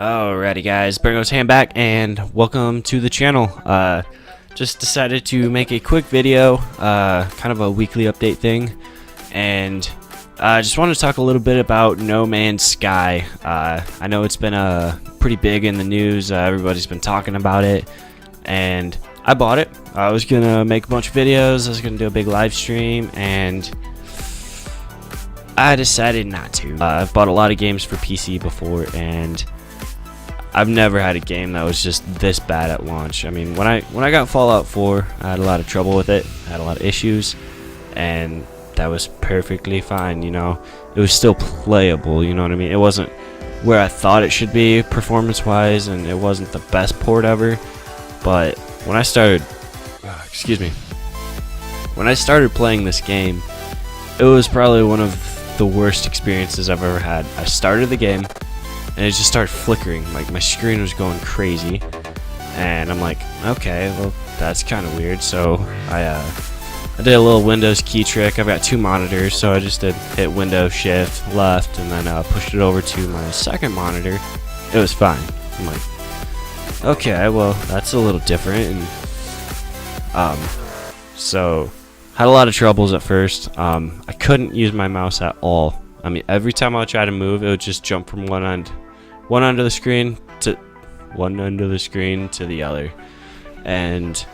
Alrighty guys, Bringo's hand back and welcome to the channel. Just decided to make a quick video, kind of a weekly update thing, and I just wanted to talk a little bit about No Man's Sky. I know it's been pretty big in the news, everybody's been talking about it, and I bought it. I was gonna make a bunch of videos, I was gonna do a big live stream, and I decided not to. I've bought a lot of games for PC before, and I've never had a game that was just this bad at launch. I mean, when I got Fallout 4, I had a lot of trouble with it. I had a lot of issues, and that was perfectly fine, you know. It was still playable, you know what I mean? It wasn't where I thought it should be performance-wise, and it wasn't the best port ever. But when I started, when I started playing this game, it was probably one of the worst experiences I've ever had. I started the game, and it just started flickering, like my screen was going crazy, and I'm like, okay, well that's kind of weird. So I did a little Windows key trick. I've got two monitors, so I just did hit Windows Shift left and then pushed it over to my second monitor. It was fine. I'm like, okay, well that's a little different, and so had a lot of troubles at first. I couldn't use my mouse at all. I mean, every time I would try to move, it would just jump from one end of the screen to the other, and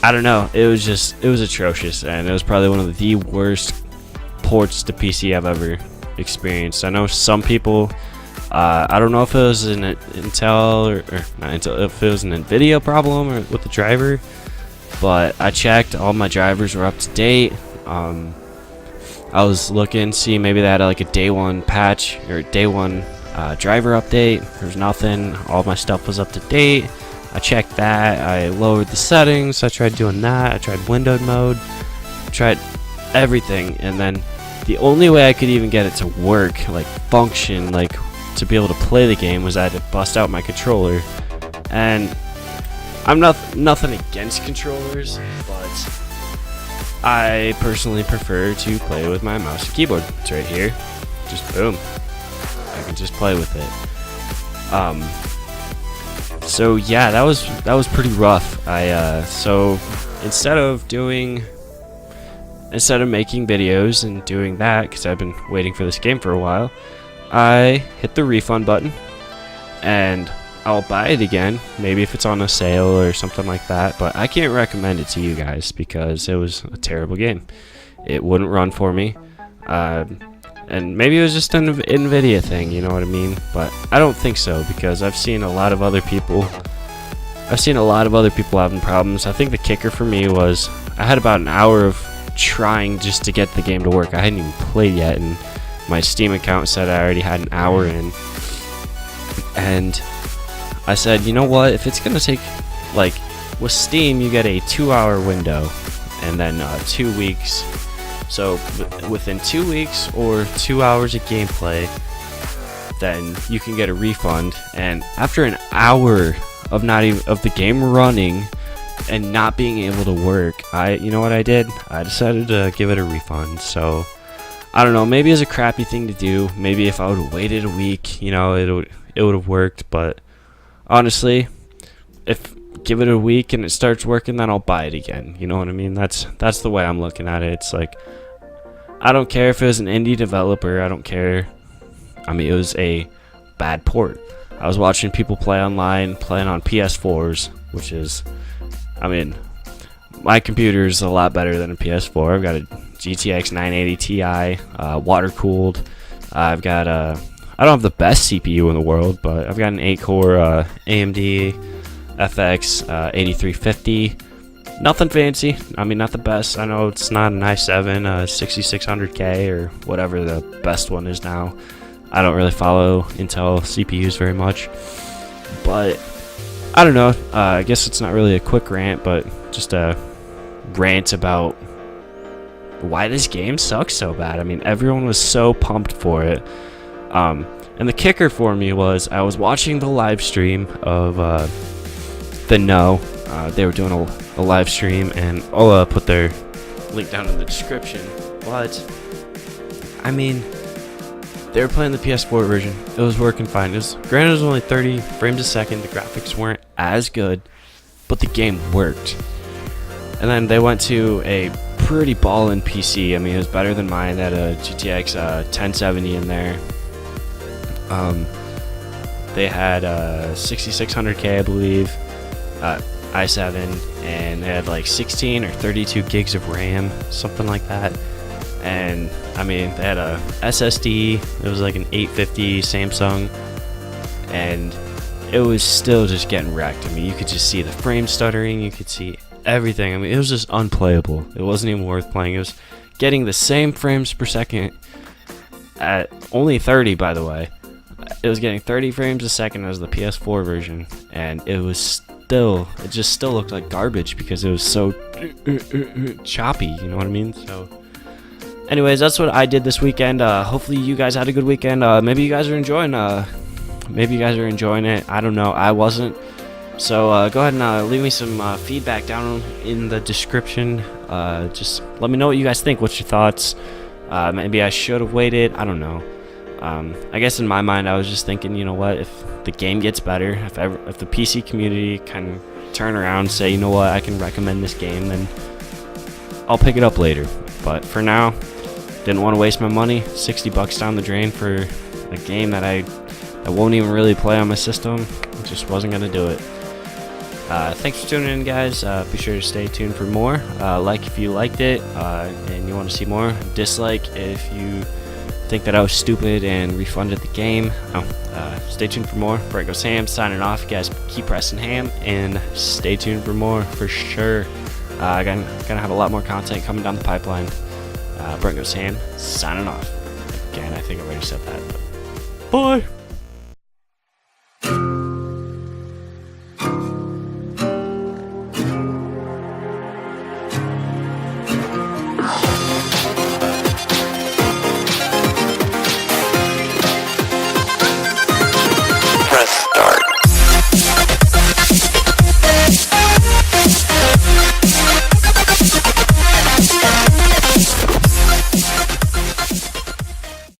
I don't know. It was atrocious, and it was probably one of the worst ports to PC I've ever experienced. I know some people. I don't know if it was an Intel or not Intel, if it was an NVIDIA problem or with the driver, but I checked. All my drivers were up to date. I was looking, see maybe they had like a day one patch or day one driver update. There's nothing. All my stuff was up to date. I checked that. I lowered the settings. I tried doing that. I tried windowed mode. Tried everything, and then the only way I could even get it to work, like function, like to be able to play the game, was I had to bust out my controller. And I'm nothing against controllers, but I personally prefer to play with my mouse and keyboard. It's right here. Just boom. I can just play with it. So yeah, that was pretty rough. So instead of making videos and doing that, because I've been waiting for this game for a while, I hit the refund button, and I'll buy it again, maybe if it's on a sale or something like that, but I can't recommend it to you guys because it was a terrible game. It wouldn't run for me, and maybe it was just an NVIDIA thing, you know what I mean? But I don't think so, because I've seen a lot of other people having problems. I think the kicker for me was I had about an hour of trying just to get the game to work. I hadn't even played yet, and my Steam account said I already had an hour in, and I said, you know what, if it's gonna take, like with Steam you get a 2-hour window and then 2 weeks, so within 2 weeks or 2 hours of gameplay, then you can get a refund. And after an hour of the game running and not being able to work, you know what I did? I decided to give it a refund. So I don't know, maybe it's a crappy thing to do. Maybe if I would have waited a week, you know, it would have worked. But honestly, give it a week and it starts working, then I'll buy it again. You know what I mean? That's the way I'm looking at it. It's like, I don't care if it was an indie developer. I don't care. I mean, it was a bad port. I was watching people play online, playing on PS4s, which is, I mean, my computer is a lot better than a PS4. I've got a GTX 980 Ti, water cooled. I've got I don't have the best CPU in the world, but I've got an 8-core AMD FX 8350. Nothing fancy. I mean, not the best. I know it's not an i7 6600K or whatever the best one is now. I don't really follow Intel CPUs very much, but I don't know. I guess it's not really a quick rant, but just a rant about why this game sucks so bad. I mean, everyone was so pumped for it. And the kicker for me was I was watching the live stream of the No. They were doing a live stream, and I'll put their link down in the description. But I mean, they were playing the PS4 version. It was working fine. Granted, it was only 30 frames a second. The graphics weren't as good, but the game worked. And then they went to a pretty ballin' PC. I mean, it was better than mine. They had a GTX 1070 in there. They had 6600K, I believe, i7, and they had like 16 or 32 gigs of RAM, something like that. And I mean, they had a SSD. It was like an 850 Samsung, and it was still just getting wrecked. I mean, you could just see the frame stuttering. You could see everything. I mean, it was just unplayable. It wasn't even worth playing. It was getting the same frames per second at only 30, by the way. It was getting 30 frames a second as the PS4 version, and it just still looked like garbage because it was so choppy, you know what I mean? So anyways, that's what I did this weekend. Hopefully you guys had a good weekend. Maybe you guys are enjoying it. I don't know. I wasn't. So go ahead and leave me some feedback down in the description. Just let me know what you guys think. What's your thoughts? Maybe I should have waited. I don't know. I guess in my mind, I was just thinking, you know what, if the game gets better, if the PC community can turn around and say, you know what, I can recommend this game, then I'll pick it up later. But for now, didn't want to waste my money, $60 down the drain for a game that I won't even really play on my system. Just wasn't gonna do it. Thanks for tuning in, guys. Be sure to stay tuned for more. Like if you liked it and you want to see more. Dislike if you think that I was stupid and refunded the game. Stay tuned for more. Brent Goes Ham signing off. You guys keep pressing ham and stay tuned for more for sure. Gonna have a lot more content coming down the pipeline. Brent Goes Ham signing off. Again, I think I already said that. Bye.